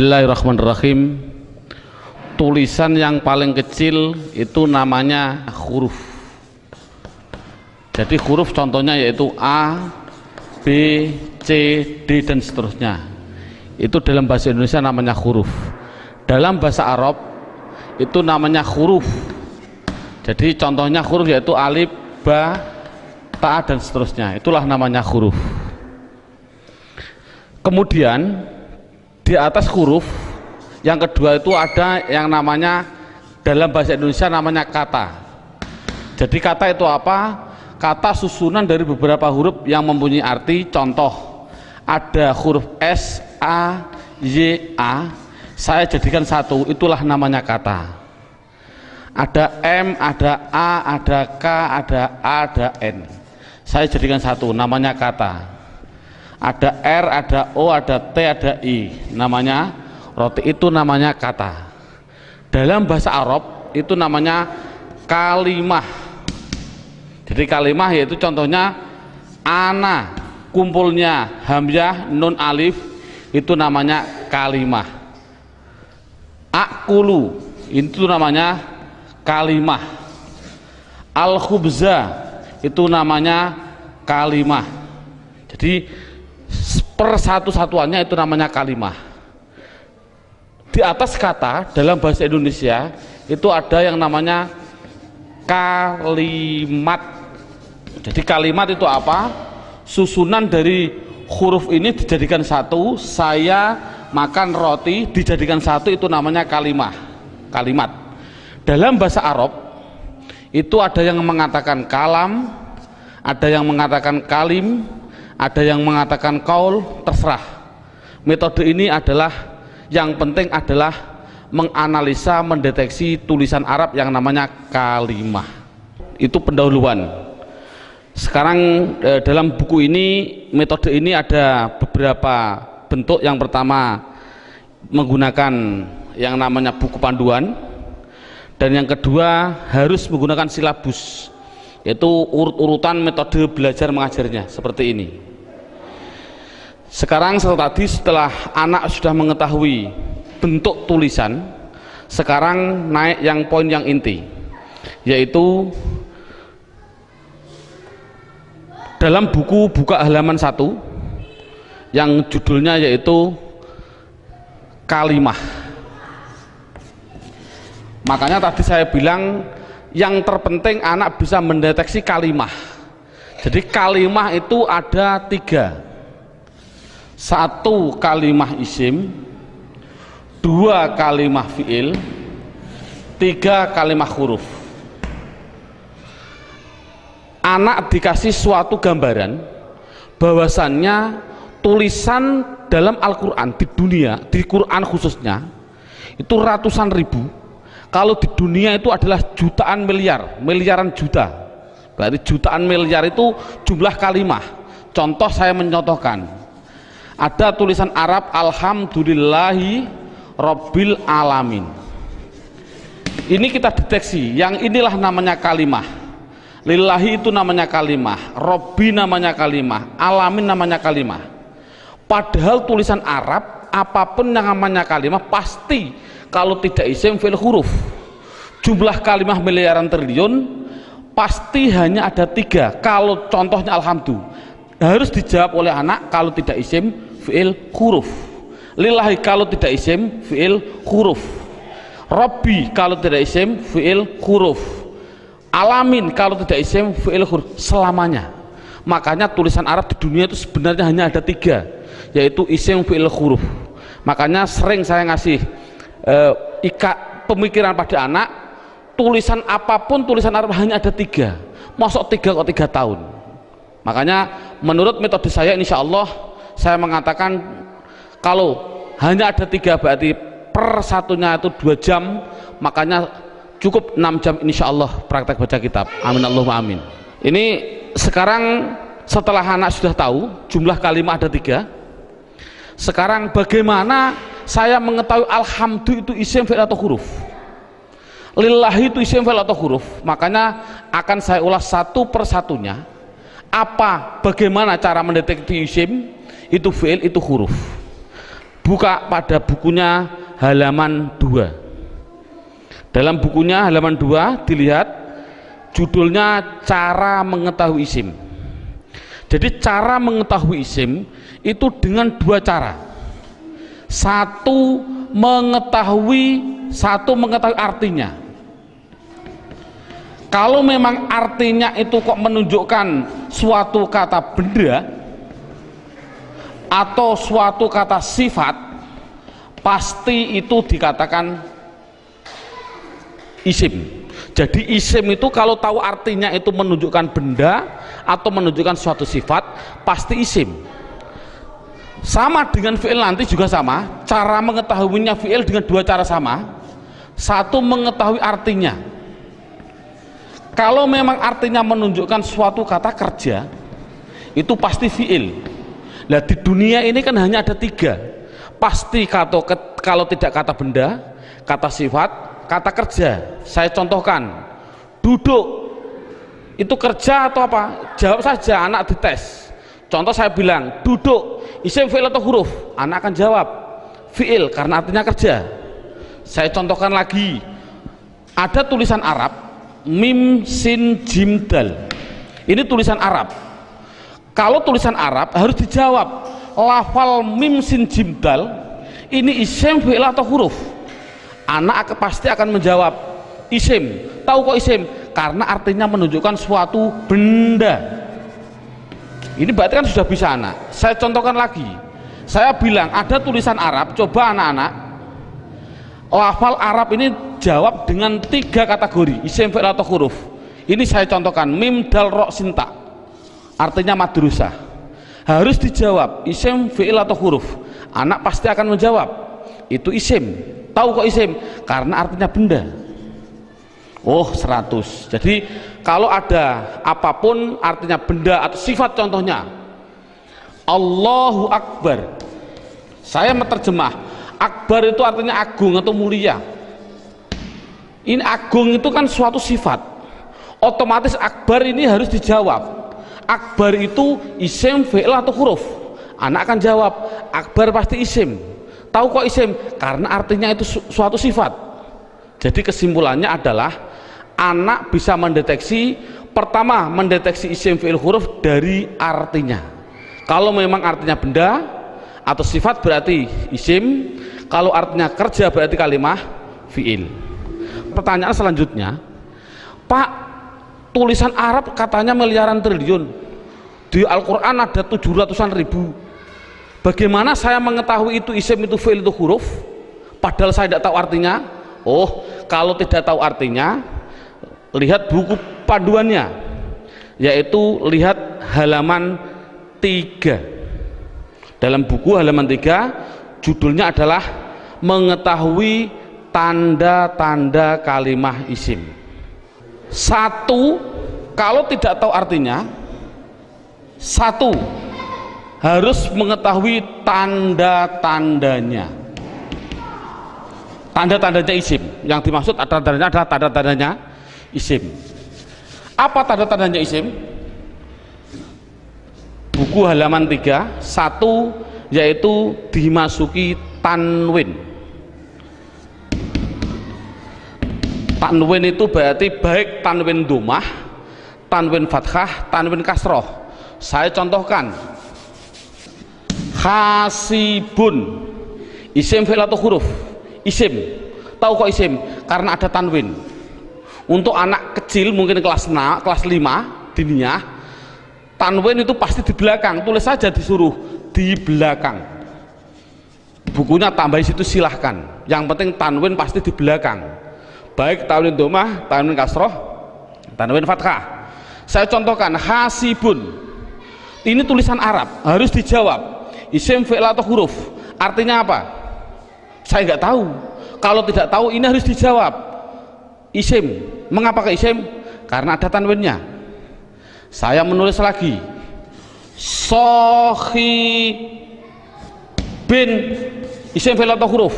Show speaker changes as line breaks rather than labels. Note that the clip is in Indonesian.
Bismillahirrahmanirrahim. Tulisan yang paling kecil itu namanya huruf. Jadi huruf contohnya yaitu A, B, C, D dan seterusnya. Itu dalam bahasa Indonesia namanya huruf. Dalam bahasa Arab itu namanya huruf. Jadi contohnya huruf yaitu alif, ba, ta dan seterusnya. Itulah namanya huruf. Kemudian di atas huruf yang kedua itu ada yang namanya dalam bahasa Indonesia namanya kata. Jadi kata itu apa? Kata susunan dari beberapa huruf yang mempunyai arti. Contoh, ada huruf S, A, Y, A, saya jadikan satu, itulah namanya kata. Ada M, ada A, ada K, ada A, ada N, saya jadikan satu, namanya kata. Ada R, ada O, ada T, ada I, namanya roti, itu namanya kata. Dalam bahasa Arab itu namanya kalimah. Jadi kalimah yaitu contohnya ana, kumpulnya hamzah, nun, alif, itu namanya kalimah. Akulu, itu namanya kalimah. Al-khubza, itu namanya kalimah. Jadi per satu-satuannya itu namanya kalimah. Di atas kata dalam bahasa Indonesia itu ada yang namanya kalimat. Jadi kalimat itu apa? Susunan dari huruf ini dijadikan satu. Saya makan roti dijadikan satu, itu namanya kalimah. Kalimat. Dalam bahasa Arab itu ada yang mengatakan kalam, ada yang mengatakan kalim, ada yang mengatakan kaul, terserah. Metode ini adalah yang penting adalah menganalisa, mendeteksi tulisan Arab yang namanya kalimah. Itu pendahuluan. Sekarang dalam buku ini, metode ini ada beberapa bentuk. Yang pertama menggunakan yang namanya buku panduan, dan yang kedua harus menggunakan silabus, yaitu urut-urutan metode belajar mengajarnya seperti ini. Sekarang setelah anak sudah mengetahui bentuk tulisan, sekarang naik yang poin yang inti, yaitu dalam buku buka halaman 1 yang judulnya yaitu kalimah. Makanya tadi saya bilang yang terpenting anak bisa mendeteksi kalimah. Jadi kalimah itu ada 3. 1 kalimah isim, 2 kalimah fiil, 3 kalimah huruf. Anak dikasih suatu gambaran bahwasannya tulisan dalam Al-Quran di dunia, di Quran khususnya itu ratusan ribu. Kalau di dunia itu adalah jutaan miliar, miliaran juta. Berarti jutaan miliar itu jumlah kalimah. Contoh, saya mencontohkan, ada tulisan Arab alhamdulillahi rabbil alamin. Ini kita deteksi, yang inilah namanya kalimah. Lillahi itu namanya kalimah, Robbi namanya kalimah, alamin namanya kalimah. Padahal tulisan Arab apapun yang namanya kalimah pasti kalau tidak isim fi'il huruf. Jumlah kalimah miliaran triliun pasti hanya ada 3. Kalau contohnya alhamdulillah harus dijawab oleh anak kalau tidak isim fi'il huruf. Lillahi kalau tidak isim fi'il huruf. Robbi kalau tidak isim fi'il huruf. Alamin kalau tidak isim fi'il huruf. Selamanya. Makanya tulisan Arab di dunia itu sebenarnya hanya ada 3, yaitu isim fi'il huruf. Makanya sering saya ngasih pemikiran pada anak, tulisan apapun tulisan Arab hanya ada 3. Masuk 3 kok 3 tahun. Makanya menurut metode saya, insya Allah saya mengatakan kalau hanya ada 3 berarti per satunya itu 2 jam, makanya cukup 6 jam insya Allah praktek baca kitab. Amin Allahumma amin. Ini sekarang setelah anak sudah tahu jumlah kalimat ada 3, sekarang bagaimana saya mengetahui alhamdulillah itu isim fi'il atau huruf, lillahi itu isim fi'il atau huruf. Makanya akan saya ulas satu persatunya. Bagaimana cara mendeteksi isim itu fi'il itu huruf. Dibuka pada bukunya halaman 2. Dalam bukunya halaman 2 dilihat judulnya cara mengetahui isim. Jadi cara mengetahui isim itu dengan 2 cara. Satu mengetahui artinya. Kalau memang artinya itu kok menunjukkan suatu kata benda atau suatu kata sifat, pasti itu dikatakan isim. Jadi isim itu kalau tahu artinya itu menunjukkan benda atau menunjukkan suatu sifat, pasti isim. Sama dengan fi'il nanti juga sama, cara mengetahuinya fi'il dengan 2 cara sama. Satu mengetahui artinya. Kalau memang artinya menunjukkan suatu kata kerja, itu pasti fi'il. Nah di dunia ini kan hanya ada 3, pasti kalau tidak kata benda, kata sifat, kata kerja. Saya contohkan, duduk itu kerja atau apa? Jawab saja, anak dites. Contoh saya bilang duduk, isim, fi'il atau huruf? Anak akan jawab fi'il karena artinya kerja. Saya contohkan lagi, ada tulisan Arab mim sin jim dal, ini tulisan Arab. Kalau tulisan Arab harus dijawab lafal mim sin jim dal ini isim, fi'il atau huruf? Anak pasti akan menjawab isim. Tahu kok isim? Karena artinya menunjukkan suatu benda. Ini berarti kan sudah bisa anak. Saya contohkan lagi, saya bilang ada tulisan Arab, coba anak-anak lafal Arab ini jawab dengan 3 kategori, isim, fi'il atau huruf. Ini saya contohkan, mim dal ro sinta, artinya madrusah. Harus dijawab isim, fi'il atau huruf. Anak pasti akan menjawab itu isim. Tahu kok isim? Karena artinya benda. Oh 100. Jadi kalau ada apapun artinya benda atau sifat, contohnya Allahu Akbar, saya menerjemah Akbar itu artinya agung atau mulia. Ini agung itu kan suatu sifat, otomatis Akbar ini harus dijawab. Akbar itu isim, fi'il atau huruf? Anak akan jawab Akbar pasti isim. Tahu kok isim? Karena artinya itu suatu sifat. Jadi kesimpulannya adalah anak bisa mendeteksi, pertama mendeteksi isim, fi'il, huruf dari artinya. Kalau memang artinya benda atau sifat berarti isim, kalau artinya kerja berarti kalimah fi'il. Pertanyaan selanjutnya, Pak, tulisan Arab katanya miliaran triliun, di Al-Quran ada 700-an ribu. Bagaimana saya mengetahui itu isim, itu fi'il, itu huruf, padahal saya tidak tahu artinya? Oh, kalau tidak tahu artinya, lihat buku panduannya, yaitu lihat halaman 3. Dalam buku halaman 3 judulnya adalah mengetahui tanda-tanda kalimah isim. 1, kalau tidak tahu artinya, 1 harus mengetahui tanda-tandanya. Tanda-tandanya isim, yang dimaksud tanda-tandanya adalah tanda-tandanya isim. Apa tanda-tandanya isim? Buku halaman 3, 1 yaitu dimasuki tanwin. Tanwin itu berarti baik tanwin dhammah, tanwin fathah, tanwin kasroh. Saya contohkan, hasibun, isim, fi'il atau huruf? Isim. Tahu kok isim? Karena ada tanwin. Untuk anak kecil mungkin kelas 5 diniyah, tanwin itu pasti di belakang. Tulis saja, disuruh di belakang. Bukunya tambah situ silahkan. Yang penting tanwin pasti di belakang. Baik tanwin dhammah, tanwin kasroh, tanwin fathah. Saya contohkan, hasibun. Ini tulisan Arab, harus dijawab isim, fi'il atau huruf? Artinya apa? Saya nggak tahu. Kalau tidak tahu, ini harus dijawab isim. Mengapa ke isim? Karena ada tanwinnya. Saya menulis lagi, sohi bin, isim, fi'il atau huruf?